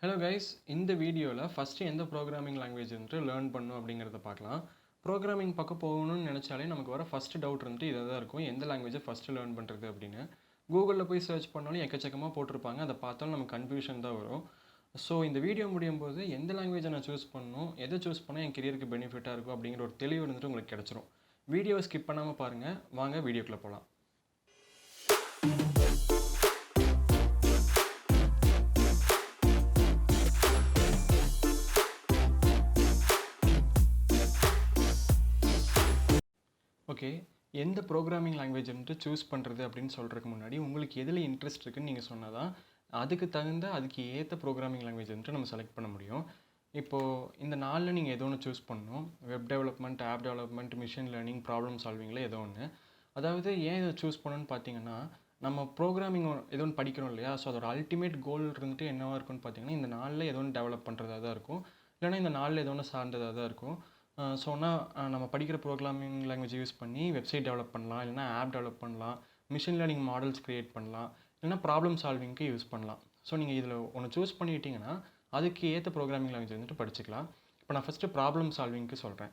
Hello guys, இந்த வீடியோவில் first எந்த ப்ரோக்ராமிங் லாங்குவேஜ் வந்துட்டு லேர்ன் பண்ணணும் அப்படிங்கிறத பார்க்கலாம். ப்ரோக்ராமிங் பக்கம் போகணும்னு நினச்சாலே நமக்கு வர ஃபஸ்ட்டு டவுட் வந்துட்டு இதாக தான் இருக்கும், எந்த லாங்குவேஜை ஃபஸ்ட்டு லேர்ன் பண்ணுறது அப்படின்னு. கூகுளில் போய் சர்ச் பண்ணாலும் எக்கச்சக்கமாக போட்டிருப்பாங்க, அதை பார்த்தாலும் நமக்கு கன்ஃபியூஷன் தான் வரும். ஸோ இந்த வீடியோ முடியும் போது எந்த லாங்குவேஜை நான் சூஸ் பண்ணணும், எதை சூஸ் பண்ணால் என் கெரியருக்கு பெனிஃபிட்டாக இருக்கும் அப்படிங்கிற ஒரு தெளிவு வந்துட்டு உங்களுக்கு கிடச்சிரும். வீடியோவை ஸ்கிப் பண்ணாமல் பாருங்கள், வாங்க வீடியோக்குள்ளே போகலாம். ஓகே, எந்த ப்ரோக்ராமிங் லாங்குவேஜ் வந்துட்டு சூஸ் பண்ணுறது அப்படின்னு சொல்கிறதுக்கு முன்னாடி உங்களுக்கு எதில் இன்ட்ரெஸ்ட் இருக்குதுன்னு நீங்கள் சொன்னால் தான் அதுக்கு ஏற்ற ப்ரோக்ராமிங் லாங்குவேஜ் வந்துட்டு நம்ம செலக்ட் பண்ண முடியும். இப்போது இந்த நாளில் நீங்கள் ஏதோ ஒன்று சூஸ் பண்ணணும். Web development, app development, machine learning, problem சால்விங்கில் ஏதோ ஒன்று. அதாவது ஏன் இதை சூஸ் பண்ணணும்னு பார்த்தீங்கன்னா, நம்ம ப்ரோக்ராமிங் ஏதோ ஒன்று படிக்கிறோம் இல்லையா, ஸோ அதோட அல்டிமேட் கோல் இருந்துட்டு என்னவாக இருக்குன்னு பார்த்தீங்கன்னா, இந்த நாளில் ஏதோ ஒன்று டெவலப் பண்ணுறதா தான் இருக்கும், இல்லைனா இந்த நாளில் ஏதோ ஒன்று சார்ந்ததாக தான் இருக்கும். நம்ம படிக்கிற ப்ரோக்ராமிங் லாங்குவேஜ் யூஸ் பண்ணி வெப்சைட் டெவலப் பண்ணலாம், இல்லைனா ஆப் டெவலப் பண்ணலாம், மிஷின் லேர்னிங் மாடல்ஸ் க்ரியேட் பண்ணலாம், இல்லைனா ப்ராப்ளம் சால்விங்க்கு யூஸ் பண்ணலாம். ஸோ நீங்கள் இதில் ஒன்று சூஸ் பண்ணிட்டீங்கன்னா அதுக்கு ஏற்ற ப்ரோக்ராமிங் லாங்குவேஜ் வந்துட்டு படிச்சுக்கலாம். இப்போ நான் ஃபஸ்ட்டு ப்ராப்ளம் சால்விங்க்கு சொல்கிறேன்.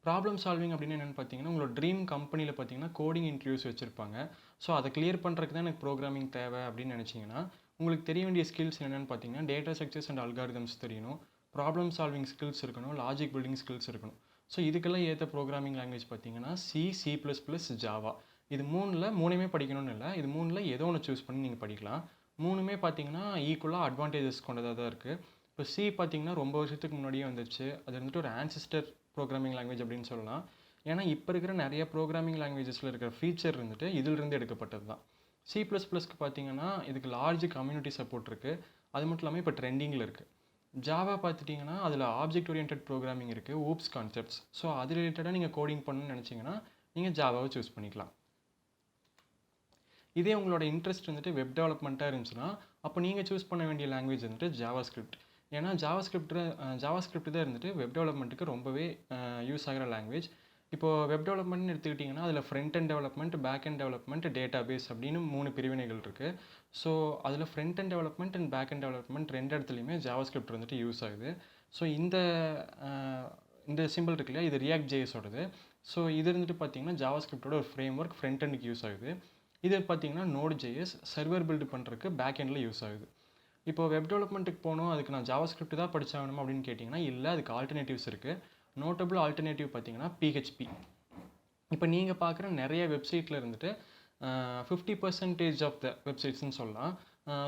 ப்ராப்ளம் சால்விங் அப்படின்னு என்னென்னு பார்த்தீங்கன்னா, உங்களோட ட்ரீம் கம்பெனியில் பார்த்தீங்கன்னா கோடிங் இன்டர்வியூஸ் வச்சுருப்பாங்க. ஸோ அதை கிளியர் பண்ணுறதுக்கு தான் எனக்கு ப்ரோக்ராமிங் தேவை அப்படின்னு நினச்சிங்கன்னா, உங்களுக்கு தெரிய வேண்டிய ஸ்கில்ஸ் என்னென்னு பார்த்தீங்கன்னா, டேட்டா ஸ்ட்ரக்சர்ஸ் அண்ட் அல்காரிதம்ஸ் தெரியணும், ப்ராப்ளம் சால்விங் ஸ்கில்ஸ் இருக்கணும், லாஜிக் பில்டிங் ஸ்கில்ஸ் இருக்கணும். ஸோ இதுக்கெல்லாம் ஏற்ற ப்ரோக்ராமிங் லாங்குவேஜ் பார்த்தீங்கன்னா C++, ஜாவா. இது மூணுமே படிக்கணும்னு இல்லை, இது மூணில் ஏதோ ஒன்று சூஸ் பண்ணி நீங்கள் படிக்கலாம். மூணுமே பார்த்தீங்கன்னா ஈக்குவலாக அட்வான்டேஜஸ் கொண்டதாக தான் இருக்குது. இப்போ சி பார்த்தீங்கன்னா ரொம்ப வருஷத்துக்கு முன்னாடியே வந்துச்சு, அது வந்துட்டு ஒரு ஆன்சிஸ்டர் ப்ரோக்ராமிங் லாங்குவேஜ் அப்படின்னு சொல்லலாம். ஏன்னா இப்போ இருக்கிற நிறைய ப்ரோக்ராமிங் லாங்குவேஜஸில் இருக்கிற ஃபீச்சர் இருந்துட்டு இதிலிருந்து எடுக்கப்பட்டது தான். C++க்கு பார்த்தீங்கன்னா இதுக்கு லார்ஜ் கம்யூனிட்டி சப்போர்ட் இருக்குது, அது மட்டும் இல்லாமல் இப்போ ட்ரெண்டிங்கில் இருக்குது. ஜாவா பார்த்துட்டிங்கன்னா அதில் ஆப்ஜெக்ட் ஓரியன்ட் ப்ரோக்ராமிங் இருக்குது, ஊப்ஸ் கான்செப்ட்ஸ். ஸோ அது ரிலேட்டடாக நீங்கள் கோடிங் பண்ணணும்னு நினச்சிங்கன்னா நீங்கள் ஜாவாவை சூஸ் பண்ணிக்கலாம். இதே உங்களோட இன்ட்ரெஸ்ட் வந்துட்டு வெப் டெவலப்மெண்ட்டாக இருந்துச்சுன்னா அப்போ நீங்கள் சூஸ் பண்ண வேண்டிய லாங்குவேஜ் வந்துட்டு ஜாவா ஸ்கிரிப்ட். ஏன்னா ஜாவா ஸ்கிரிப்ட் தான் இருந்துட்டு வெப் டெவலப்மெண்ட்டுக்கு ரொம்பவே யூஸ் ஆகிற லாங்குவேஜ். இப்போது வெப் டெவலப்மெண்ட்னு எடுத்துக்கிட்டிங்கன்னா அதில் front end development, back end development, database அப்படின்னு 3 பிரிவினைகள் இருக்குது. ஸோ அதில் front end development and back end development ரெண்டு இடத்துலையுமே ஜாவா ஸ்கிரிப்ட் வந்துட்டு யூஸ் ஆகுது. ஸோ இந்த சிம்பிள் இருக்கு இல்லையா, இது ரியாக்ட் ஜேஎஸோடது. ஸோ இது இருந்துட்டு பார்த்தீங்கன்னா ஜாவா ஸ்கிரிப்டோட ஒரு ஃப்ரேம் ஒர்க் ஃப்ரண்ட் எண்டுக்கு யூஸ் ஆகுது. இது பார்த்தீங்கன்னா நோட் ஜேஎஸ் சர்வர் பில்டு பண்ணுறதுக்கு பேக் எண்டில் யூஸ் ஆகுது. இப்போ வெப் டெவலப்மெண்ட்டுக்கு போகணும், அதுக்கு நான் ஜாவா ஸ்கிரிப்ட் தான் படிச்சாகணும் அப்படின்னு கேட்டிங்கன்னா இல்லை, அதுக்கு ஆல்டர்னேட்டிவ்ஸ் இருக்குது. நோட்டபிள் ஆல்டர்னேட்டிவ் பார்த்தீங்கன்னா PHP. இப்போ நீங்கள் பார்க்குற நிறைய வெப்சைட்டில் இருந்துட்டு 50% ஆஃப் த வெப்சைட்ஸ்ன்னு சொல்லலாம்.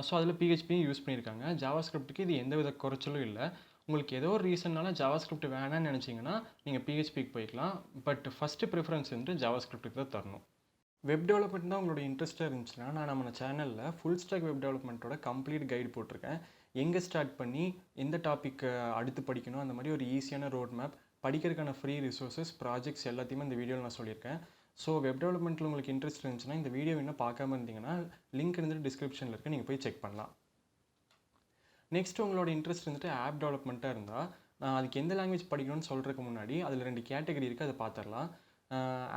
ஸோ அதில் PHP யூஸ் பண்ணியிருக்காங்க. ஜாவா ஸ்கிரிப்ட்டுக்கு இது எந்த வித குறைச்சலும் இல்லை. உங்களுக்கு ஏதோ ஒரு ரீசன்னால ஜாவா ஸ்கிரிப்ட் வேணான்னு நினச்சிங்கன்னா நீங்கள் PHPக்கு போய்க்கலாம். பட் ஃபஸ்ட்டு ப்ரிஃபரன்ஸ் வந்துட்டு ஜாவா ஸ்கிரிப்ட்டுக்கு தான் தரணும். வெப் டெவலப்மெண்ட் தான் உங்களோட இன்ட்ரெஸ்ட்டாக இருந்துச்சுன்னா நான் நம்ம சேனலில் ஃபுல் ஸ்டாக் வெப் டெவலப்மெண்ட்டோட கம்ப்ளீட் கைடு போட்டிருக்கேன். எங்கே ஸ்டார்ட் பண்ணி எந்த டாப்பிக்கு அடுத்து படிக்கணும், அந்த மாதிரி ஒரு ஈஸியான ரோட் மேப், படிக்கிறதுக்கான ஃப்ரீ ரிசோர்ஸஸ், ப்ராஜெக்ட்ஸ் எல்லாத்தையுமே இந்த வீடியோவில் நான் சொல்லியிருக்கேன். ஸோ வெப் டெவலப்மெண்ட்டில் உங்களுக்கு இன்ட்ரெஸ்ட் இருந்துச்சுன்னா இந்த வீடியோ இன்னும் பார்க்காம இருந்தீங்கன்னா லிங்க் இருந்துட்டு டிஸ்கிரிப்ஷனில் இருக்குது, நீங்கள் போய் செக் பண்ணலாம். நெக்ஸ்ட் உங்களோட இன்ட்ரெஸ்ட் இருந்துட்டு ஆப் டெவலப்மெண்ட்டாக இருந்தால் நான் அதுக்கு எந்த லாங்குவேஜ் படிக்கணும்னு சொல்கிறதுக்கு முன்னாடி அதில் 2 கேட்டகரி இருக்குது, அதை பார்த்துடலாம்.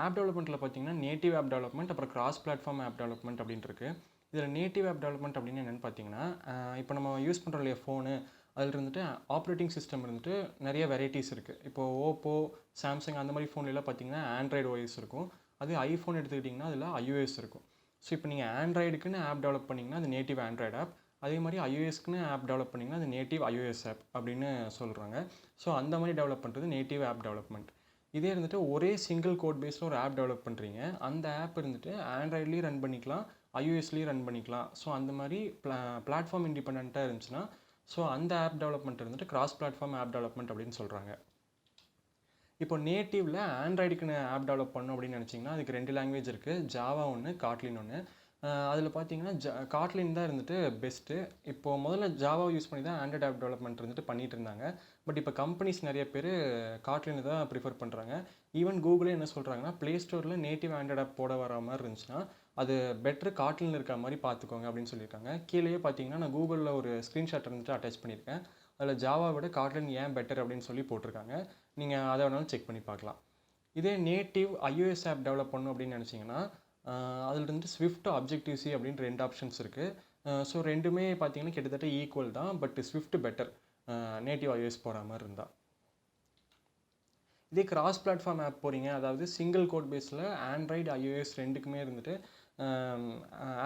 ஆப் டெவலப்மெண்ட்டில் பார்த்தீங்கன்னா நேட்டிவ் ஆப் டெவலப்மெண்ட், அப்புறம் கிராஸ் பிளாட்ஃபார்ம் ஆப் டெவலப்மெண்ட் அப்படின்ட்டு இருக்குது. இதில் நேட்டிவ் ஆப் டெவலப்மெண்ட் அப்படின்னு என்னென்னு பார்த்தீங்கன்னா, இப்போ நம்ம யூஸ் பண்ணுறோம் இல்லையா ஃபோனு, அதில் இருந்துட்டு ஆப்ரேட்டிங் சிஸ்டம் இருந்துட்டு நிறைய வெரைட்டிஸ் இருக்குது. இப்போது ஓப்போ, சாம்சங் அந்த மாதிரி ஃபோன்லாம் பார்த்தீங்கன்னா ஆண்ட்ராய்டு OS இருக்கும். அது ஐஃபோன் எடுத்துக்கிட்டிங்கன்னா அதில் iOS இருக்கும். ஸோ இப்போ நீங்கள் ஆண்ட்ராய்டுக்குன்னு ஆப் டெவலப் பண்ணிங்கன்னா அது நேட்டிவ் ஆண்ட்ராய்டு ஆப், அதே மாதிரி iOSக்குன்னு ஆப் டெவலப் பண்ணிங்கன்னா அது நேட்டிவ் iOS ஆப் அப்படின்னு சொல்கிறாங்க. ஸோ அந்த மாதிரி டெவலப் பண்ணுறது நேட்டிவ் ஆப் டெவலப்மெண்ட். இதே இருந்துட்டு ஒரே சிங்கிள் கோட் பேஸில் ஒரு ஆப் டெவலப் பண்ணுறீங்க, அந்த ஆப் இருந்துட்டு ஆண்ட்ராய்ட்லேயும் ரன் பண்ணிக்கலாம், iOSலேயும் ரன் பண்ணிக்கலாம். ஸோ அந்த மாதிரி பிளாட்ஃபார்ம் இண்டிபெண்ட்டாக இருந்துச்சுன்னா ஸோ அந்த ஆப் டெவலப்மெண்ட் இருந்துட்டு கிராஸ் பிளாட்ஃபார்ம் ஆப் டெவலப்மெண்ட் அப்படின்னு சொல்கிறாங்க. இப்போ நேட்டிவில் ஆண்ட்ராய்டுக்குன்னு ஆப் டெவலப் பண்ணணும் அப்படின்னு நினச்சிங்கன்னா அதுக்கு 2 லாங்குவேஜ் இருக்குது, ஜாவா ஒன்று, காட்லின் ஒன்று. அதில் பார்த்தீங்கன்னா காட்லின் தான் இருந்துட்டு பெஸ்ட்டு. இப்போது முதல்ல ஜாவா யூஸ் பண்ணி தான் ஆண்ட்ராய்டு ஆப் டெவலப்மெண்ட் இருந்துட்டு பண்ணிகிட்டு இருந்தாங்க. பட் இப்போ கம்பெனிஸ் நிறைய பேர் காட்லின் தான் ப்ரிஃபர் பண்ணுறாங்க. ஈவன் கூகுளே என்ன சொல்கிறாங்கன்னா, ப்ளே ஸ்டோரில் நேட்டிவ் ஆண்ட்ராய்டு ஆப் போட வர மாதிரி இருந்துச்சுன்னா அது பெட்ரு காட்லின் இருக்கிற மாதிரி பார்த்துக்கோங்க அப்படின்னு சொல்லியிருக்காங்க. கீழேயே பார்த்தீங்கன்னா நான் கூகுளில் ஒரு ஸ்க்ரீன்ஷாட் இருந்துட்டு அட்டாச் பண்ணியிருக்கேன். அதில் ஜாவா விட காட்லின் ஏன் பெட்டர் அப்படின்னு சொல்லி போட்டிருக்காங்க. நீங்கள் அதை வேணாலும் செக் பண்ணி பார்க்கலாம். இதே நேட்டிவ் iOS ஆப் டெவலப் பண்ணணும் அப்படின்னு நினச்சிங்கன்னா அதில் இருந்துட்டு ஸ்விஃப்ட், ஆப்ஜெக்டிவ்-C அப்படின்னு 2 ஆப்ஷன்ஸ் இருக்குது. ஸோ ரெண்டுமே பார்த்தீங்கன்னா கிட்டத்தட்ட ஈக்குவல் தான். But Swift better native iOS போகிற மாதிரி இருந்தால். இதே கிராஸ் பிளாட்ஃபார்ம் ஆப் போகிறீங்க, அதாவது சிங்கிள் கோட் பேஸில் ஆண்ட்ராய்டு iOS ரெண்டுக்குமே இருந்துட்டு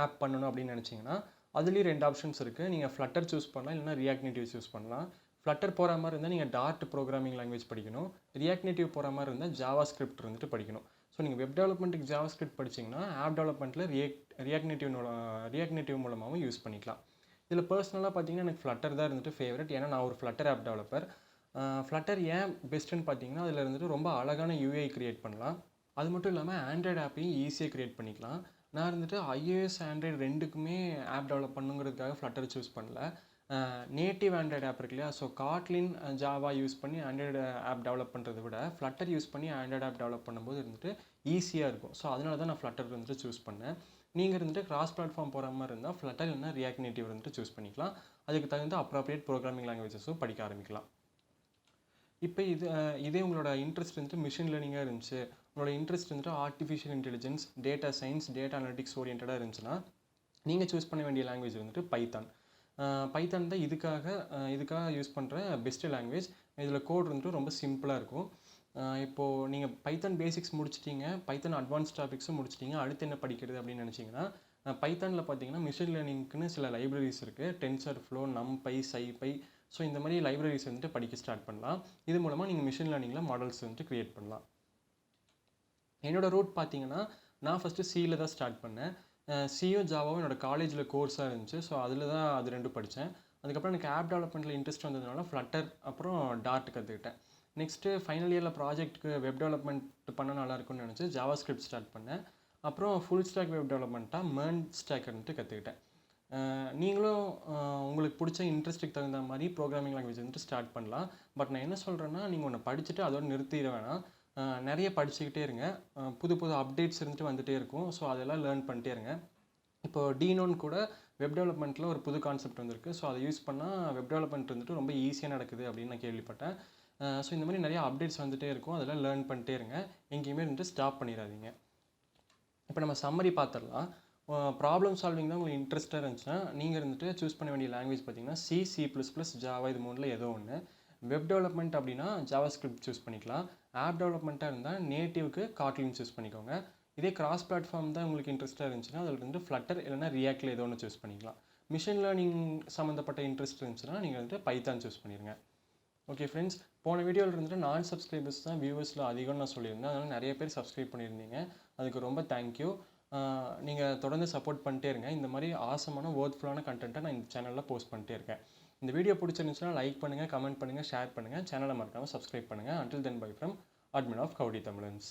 ஆப் பண்ணணும் அப்படின்னு நினச்சிங்கன்னா அதுலேயும் 2 ஆப்ஷன்ஸ் இருக்குது. நீங்கள் ஃப்ளட்டர் சூஸ் பண்ணலாம், இல்லைனா ரியாக்ட் நேட்டிவ் சூஸ் பண்ணலாம். ஃப்ளட்டர் போகிற மாதிரி இருந்தால் நீங்கள் டார்ட் ப்ரோக்ராமிங் லாங்குவேஜ் படிக்கணும். ரியாக்ட் நேட்டிவ் போகிற மாதிரி இருந்தால் ஜாவா ஸ்கிரிப்ட் வந்துட்டு படிக்கணும். ஸோ நீங்கள் வெப் டெவலப்மெண்ட்டுக்கு ஜாவா ஸ்கிரிப்ட் படிச்சிங்கன்னா ஆப் டெவலப்மெண்ட்டில் ரியாக்ட் நேட்டிவ் மூலமாகவும் யூஸ் பண்ணிக்கலாம். இதில் பர்சனலாக பார்த்தீங்கன்னா எனக்கு ஃப்ளட்டர் தான் இருந்துட்டு ஃபேவரட். ஏன்னா நான் ஒரு ஃப்ளட்டர் ஆப் டெவலப்பர். ஃப்ளட்டர் ஏன் பெஸ்ட்டுன்னு பார்த்தீங்கன்னா அதில் இருந்துட்டு ரொம்ப அழகான யூஐ க்ரியேட் பண்ணலாம். அது மட்டும் இல்லாமல் ஆண்ட்ராய்டு ஆப்பையும் ஈஸியாக க்ரியேட் பண்ணிக்கலாம். நான் இருந்துட்டு iOS ஆண்ட்ராய்டு ரெண்டுக்குமே ஆப் டெவலப் பண்ணுங்கிறதுக்காக ஃப்ளட்டர் சூஸ் பண்ணல. நேட்டிவ் ஆண்ட்ராய்டு ஆப் இருக்கு இல்லையா, ஸோ காட்லின் ஜாவா யூஸ் பண்ணி ஆண்ட்ராய்டு ஆப் டெவலப் பண்ணுறதை விட ஃப்ளட்டர் யூஸ் பண்ணி ஆண்ட்ராய்டு ஆப் டெவலப் பண்ணும்போது இருந்துட்டு ஈஸியாக இருக்கும். ஸோ அதனால தான் நான் ஃப்ளட்டர் வந்துட்டு சூஸ் பண்ணேன். நீங்கள் இருந்துட்டு கிராஸ் பிளாட்ஃபார்ம் போகிற மாதிரி இருந்தால் ஃப்ளட்டர் இல்லைனா ரியாக்ட் நேட்டிவ் வந்துட்டு சூஸ் பண்ணிக்கலாம். அதுக்கு தகுந்த அப்ராப்ரியேட் ப்ரோக்ராமிங் லாங்குவேஜஸும் படிக்க ஆரம்பிக்கலாம். இப்போ இதே உங்களோட இன்ட்ரெஸ்ட் வந்துட்டு மிஷின் லேர்னிங்காக இருந்துச்சு, உங்களோட இன்ட்ரெஸ்ட் வந்துட்டு artificial intelligence, data science, data analytics ஓரியன்டாக இருந்துச்சுன்னா நீங்கள் சூஸ் பண்ண வேண்டிய லாங்குவேஜ் வந்துட்டு பைத்தான். பைத்தான் தான் இதுக்காக யூஸ் பண்ணுற பெஸ்ட்டு லாங்குவேஜ். இதில் கோட் வந்துட்டு ரொம்ப சிம்பிளாக இருக்கும். இப்போது நீங்கள் பைத்தான் பேசிக்ஸ் முடிச்சிட்டிங்க, பைத்தான் அட்வான்ஸ் டாபிக்ஸும் முடிச்சிட்டிங்க, அடுத்து என்ன படிக்கிறது அப்படின்னு நினச்சிங்கன்னா பைத்தானில் பார்த்தீங்கன்னா மிஷின் லேர்னிங்க்குன்னு சில லைப்ரரிஸ் இருக்குது. TensorFlow, NumPy, SciPy. So இந்த மாதிரி லைப்ரரிஸ் வந்துட்டு படிக்க ஸ்டார்ட் பண்ணலாம். இது மூலமாக நீங்கள் மிஷின் லேர்னிங்கில் மாடல்ஸ் வந்துட்டு க்ரியேட் பண்ணலாம். என்னோடய ரூட் பார்த்தீங்கன்னா நான் ஃபஸ்ட்டு சியில் தான் ஸ்டார்ட் பண்ணேன். சியும் ஜாவாவும் என்னோடய காலேஜில் கோர்ஸாக இருந்துச்சு. ஸோ அதில் தான் அது ரெண்டும் படித்தேன். அதுக்கப்புறம் எனக்கு ஆப் டெவலப்மெண்ட்டில் இன்ட்ரெஸ்ட் வந்ததுனால ஃப்ளட்டர் அப்புறம் டார்ட் கற்றுக்கிட்டேன். நெக்ஸ்ட்டு ஃபைனல் இயரில் ப்ராஜெக்ட்டுக்கு வெப் டெவலப்மெண்ட் பண்ண நல்லா இருக்கும்னு நினச்சி ஜாவா ஸ்கிரிப்ட் ஸ்டார்ட் பண்ணேன். அப்புறம் ஃபுல் ஸ்டாக் வெப் டெவலப்மெண்ட்டாக மெர்ன் ஸ்டாக் வந்துட்டு கற்றுக்கிட்டேன். நீங்களும் உங்களுக்கு பிடிச்ச இன்ட்ரெஸ்ட்டுக்கு தகுந்த மாதிரி ப்ரோக்ராமிங் லாங்குவேஜ் வந்துட்டு ஸ்டார்ட் பண்ணலாம். பட் நான் என்ன சொல்கிறேன்னா, நீங்கள் ஒன்று படிச்சுட்டு அதோடு நிறுத்திட வேணாம். நிறைய படிச்சுக்கிட்டே இருங்க. புது புது அப்டேட்ஸ் இருந்துட்டு வந்துகிட்டே இருக்கும். ஸோ அதெல்லாம் லேர்ன் பண்ணிட்டே இருங்க. இப்போது டீனோன்னு கூட வெப் டெவலப்மெண்ட்டில் ஒரு புது கான்செப்ட் வந்திருக்கு. ஸோ அதை யூஸ் பண்ணால் வெப் டெவலப்மெண்ட் வந்துட்டு ரொம்ப ஈஸியாக நடக்குது அப்படின்னு நான் கேள்விப்பட்டேன். ஸோ இந்த மாதிரி நிறைய அப்டேட்ஸ் வந்துகிட்டே இருக்கும். அதெல்லாம் லேர்ன் பண்ணிட்டே இருங்க. எங்கேயுமே வந்துட்டு ஸ்டாப் பண்ணிடாதீங்க. இப்போ நம்ம சம்மரி பார்த்துடலாம். ப்ராப்ளம் சால்விங் தான் உங்களுக்கு இன்ட்ரெஸ்ட்டாக இருந்துச்சுன்னா நீங்கள் இருந்துட்டு சூஸ் பண்ண வேண்டிய லாங்குவேஜ் பார்த்தீங்கன்னா C++, ஜாவா, இது மூணில் ஏதோ ஒன்று. வெப் டெவலப்மெண்ட் அப்படின்னா ஜாவா ஸ்கிரிப்ட் சூஸ் பண்ணிக்கலாம். ஆப் டெவலப்மெண்ட்டாக இருந்தால் நேட்டிவ்க்கு காட்லின் சூஸ் பண்ணிக்கோங்க. இதே கிராஸ் பிளாட்ஃபார்ம் தான் உங்களுக்கு இன்ட்ரெஸ்ட்டாக இருந்துச்சுன்னா அதில் இருந்து ஃப்ளட்டர் இல்லைனா ரியாக்டில் ஏதோ ஒன்று சூஸ் பண்ணிக்கலாம். மிஷின் லேர்னிங் சம்மந்தப்பட்ட இன்ட்ரெஸ்ட் இருந்துச்சுன்னா நீங்கள் வந்துட்டு பைத்தான் சூஸ் பண்ணிடுங்க. ஓகே ஃப்ரெண்ட்ஸ், போன வீடியோவில் இருந்துட்டு நான் சப்ஸ்கிரைபர்ஸ் தான் வியூவர்ஸில் அதிகம்னு நான் சொல்லியிருந்தேன். அதனால் நிறைய பேர் சப்ஸ்கிரைப் பண்ணியிருந்தீங்க. அதுக்கு ரொம்ப தேங்க்யூ. நீங்கள் தொடர்ந்து சப்போர்ட் பண்ணிட்டே இருங்க. இந்த மாதிரி ஆசமான ஒர்த்ஃபுல்லான கண்டென்ட்டை நான் இந்த சேனலில் போஸ்ட் பண்ணிட்டே இருக்கேன். இந்த வீடியோ பிடிச்சிருந்துச்சுன்னா லைக் பண்ணுங்கள், கமெண்ட் பண்ணுங்கள், ஷேர் பண்ணுங்கள். சேனலை மறக்காமல் சப்ஸ்கிரைப் பண்ணுங்கள். Until then, bye from admin of Howdy Tamilans.